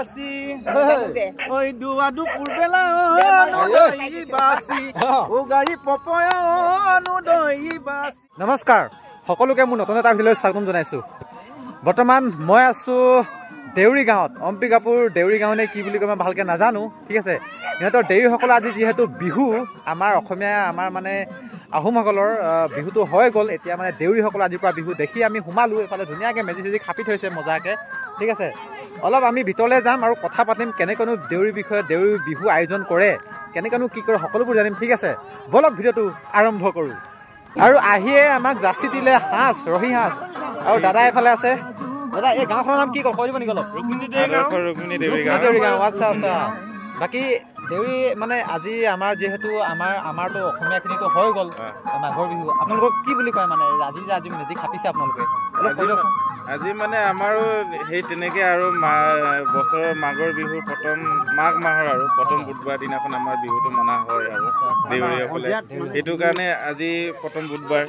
বাসি ওই দুয়া দুপুৰ বেলা অনুদয়ী বাসি ও গাড়ী পপয় অনুদয়ী বাসি। নমস্কাৰ সকলোকে মোৰ নতুন এটা ভিডিঅ'লৈ স্বাগতম জনাইছো। বৰ্তমান মই আছো দেউৰী গাঁৱত। অম্পিকাপুৰ দেউৰী গাঁও নে কি বুলি কয় মই ভালকৈ নাজানো, ঠিক আছে। সিহঁতৰ দেউৰীসকলৰ আজি যিহেতু বিহু, আমাৰ অসমীয়া আমাৰ মানে আহোমসকলৰ বিহুটো হৈ গ'ল, এতিয়া মানে দেউৰীসকলৰ আজিৰ পৰা বিহু দেখি আমি সোমালোঁ। এইফালে ধুনীয়াকৈ মেজি চেজি খাপি থৈছে মজাকৈ, ঠিক আছে। অলপ আমি ভিতৰলৈ যাম আৰু কথা পাতিম, কেনেকৈনো দেউৰীৰ বিষয়ে, দেউৰী বিহু আয়োজন কৰে, কেনেকৈনো কি কৰে সকলোবোৰ জানিম, ঠিক আছে। বলক ভিডিঅ'টো আৰম্ভ কৰোঁ। আৰু আহিয়ে আমাক যাচি দিলে সাঁজ, ৰহি সাঁজ। আৰু দাদা এইফালে আছে। দাদা এই গাঁওখনৰ নাম কি কৈ দিব নেকি অলপ? ৰুক্মিণী দেউৰী গাঁও। আচ্ছা আচ্ছা। বাকী দেউৰী মানে আজি আমাৰ যিহেতু আমাৰতো অসমীয়াখিনিতো হৈ গ'ল মাঘৰ বিহু, আপোনালোকক কি বুলি কয় মানে আজি মেজি খাপিছে আপোনালোকে? আজি মানে আমাৰো সেই তেনেকৈ আৰু বছৰৰ মাঘৰ বিহুৰ প্ৰথম মাঘ মাহৰ আৰু প্ৰথম বুধবাৰ দিনাখন আমাৰ বিহুটো মনা হয় আৰু দেউৰীসকলে, সেইটো কাৰণে আজি প্ৰথম বুধবাৰ,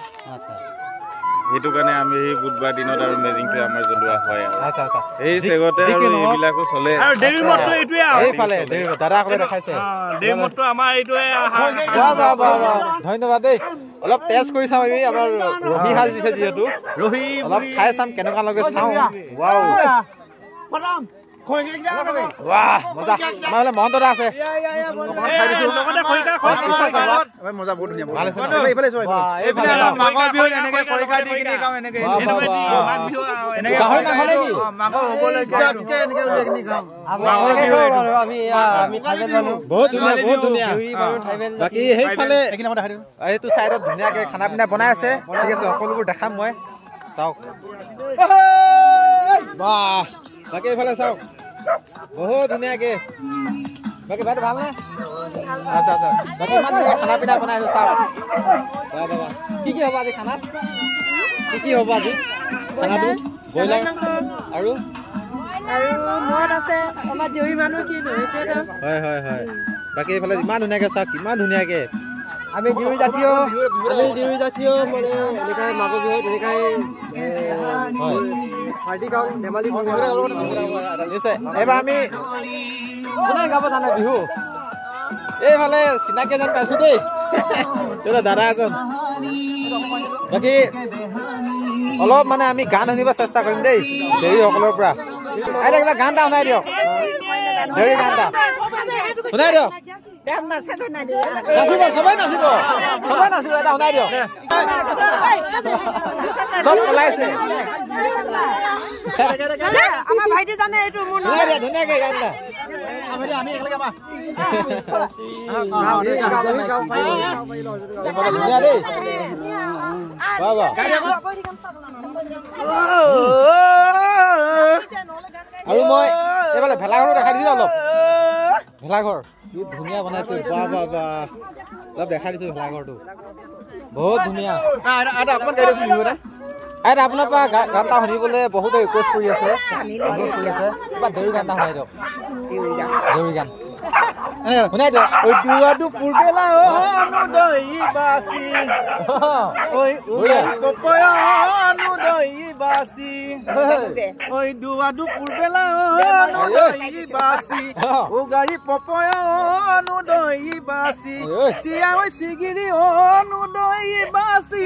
সেইটো কাৰণে আমি সেই বুধবাৰ দিনত আৰু মেজিংটো আমাৰ জ্বলোৱা হয় আৰু এই চেগতে আৰু এইবিলাকো চলে। ধন্যবাদ দেই। অলপ টেষ্ট কৰি চাম আমি, আমাৰ ৰহি সাজ দিছে যিহেতু, ৰহি অলপ খাই চাম কেনেকুৱা লাগে চাওঁ। ৱাও ৱাহ মজা। আমাৰ মহন্ত দা আছে, মজা বহুত ধুনীয়া, ভাল আছে। বাকী সেইফালে এইটো চাইডত ধুনীয়াকৈ খানা পিনা বনাই আছে, ঠিক আছে। সকলোবোৰ দেখাম মই, চাওক। বাহ বাকী এইফালে চাওক, বহুত ধুনীয়াকৈ। বাকী ভাইটো ভালনে? আচ্ছা আচ্ছা। বাকী ইমান ধুনীয়া খানা পিনা বনাই আছে, চাওক। বাহ বাবা। কি কি হ'ব আজি খানাত? কি হ'ব আজি খানাটো? ব্ৰইলাৰ আৰু মদ আছে। আমাৰ দেউৰী মানুহ কিনো সেইটোৱেতো। হয় হয় হয়। বাকী এইফালে ইমান ধুনীয়াকৈ চাওক, কিমান ধুনীয়াকৈ। আমি দেউৰী জাতীয় মানে এনেকৈ মাঘৰ বিহুত এনেকৈ পাৰ্টি গাওঁ, ধেমালি নিশ্চয়। এইবাৰ আমি কোনে গাব জানে বিহু? এইফালে চিনাকি এজন পাইছো দেই, দাদা এজন। বাকী অলপ মানে আমি গান শুনিব চেষ্টা কৰিম দেই দেউৰীসকলৰ পৰা। এতিয়া কিবা গান এটা শুনাই দিয়ক, দেউৰী গান এটা শুনাই দিয়ক। নাচিব সবাই, নাচিব সবাই, নাচিব। এটা শুনাই দিয়ক, চব ওলাইছে। আমাৰ ভাইটি জানে এইটো মোৰ ধুনীয়াকৈ গান এটা। ধুনীয়া দেই। আৰু মই এইফালে ভেলাঘৰো দেখাই দিছো অলপ। ভেলাঘৰ কি ধুনীয়া বনাইছো, বাহ বাহ বাহ। অলপ দেখাই দিছো ভেলাঘৰটো, বহুত ধুনীয়া। আপোনাৰ পৰা গান এটা শুনিবলৈ বহুতে ৰিকুৱেষ্ট কৰি আছে, কিবা দেউৰী গান এটা শুনাই দিয়ক। দেউৰী গান শুনাই দিয়ক। দুপুৰ বেলা অনুদয়ী বাসি অনুদয়ী বাসি ওই দুপুর বেলা অনুদয়ী বাসি ও গাড়ী পপয় অনুদয়ী বাসি চিয়া ওই চিগিরি অনুদয়ী বাসি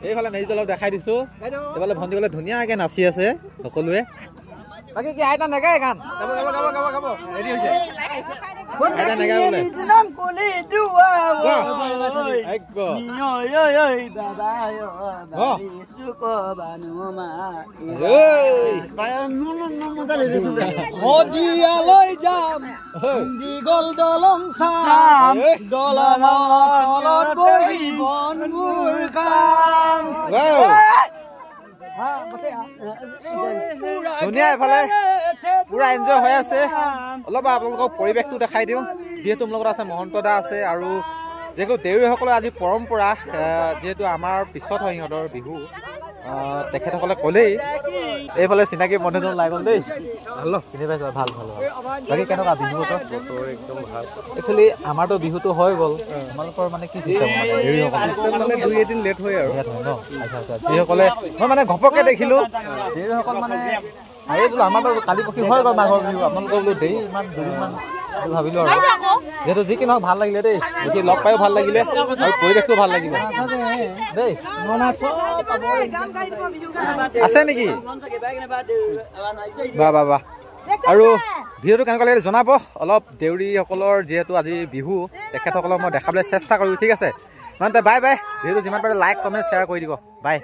এইফালে মেজি অলপ দেখাই দিছো। এইফালে ভণ্টিসকলে ধুনীয়াকে নাচি আছে সকলোৱে। বাকী কি আইতা নেগায় গান? মদিয়ালৈ যাম, দীঘল দলং চাম, দলঙত বহি বনবোৰ খাম। ধুনীয়া, এইফালে পুৰা এনজয় হৈ আছে। অলপ আপোনালোকক পৰিৱেশটো দেখাই দিওঁ, যিহেতু মোৰ লগত আছে মহন্ত দা আছে। আৰু যিহেতু দেউৰীসকলৰ আজি পৰম্পৰা, যিহেতু আমাৰ পিছত হয় সিহঁতৰ বিহু, তেখেতসকলে ক'লেই এইফালে চিনাকি বন্ধুজন ওলাই গ'ল দেই ভাল চিনি পাইছে ভাল ভাল বাকী কেনেকুৱা বিহু বতৰ একদম ভাল একচুৱেলি আমাৰতো বিহুটো হৈ গ'ল তোমালোকৰ মানে কি চিষ্টেম মানে 2-3 লেট হয় আৰু ন আচ্ছা আচ্ছা যিসকলে মই মানে ঘপককৈ দেখিলোঁ যিসকল মানে এই বোলো আমাৰতো কালি পক্ষী হৈ গ'ল মাঘৰ বিহু আপোনালোকৰ বোলো দেৰি ইমান দুদিনমান ভাবিলোঁ আৰু যিহেতু যি কি নহওক ভাল লাগিলে দেই দেখি লগ পায়ো ভাল লাগিলে আৰু পৰিৱেশটো ভাল লাগিলে দেই আছে নেকি বাহ বাহ বাহ আৰু ভিডিঅ'টো কেনেকুৱা লাগিলে জনাব অলপ দেউৰীসকলৰ যিহেতু আজি বিহু তেখেতসকলক মই দেখাবলৈ চেষ্টা কৰোঁ ঠিক আছে নহ'লে বাই বাই ভিডিঅ'টো যিমান পাৰে লাইক কমেণ্ট শ্বেয়াৰ কৰি দিব বাই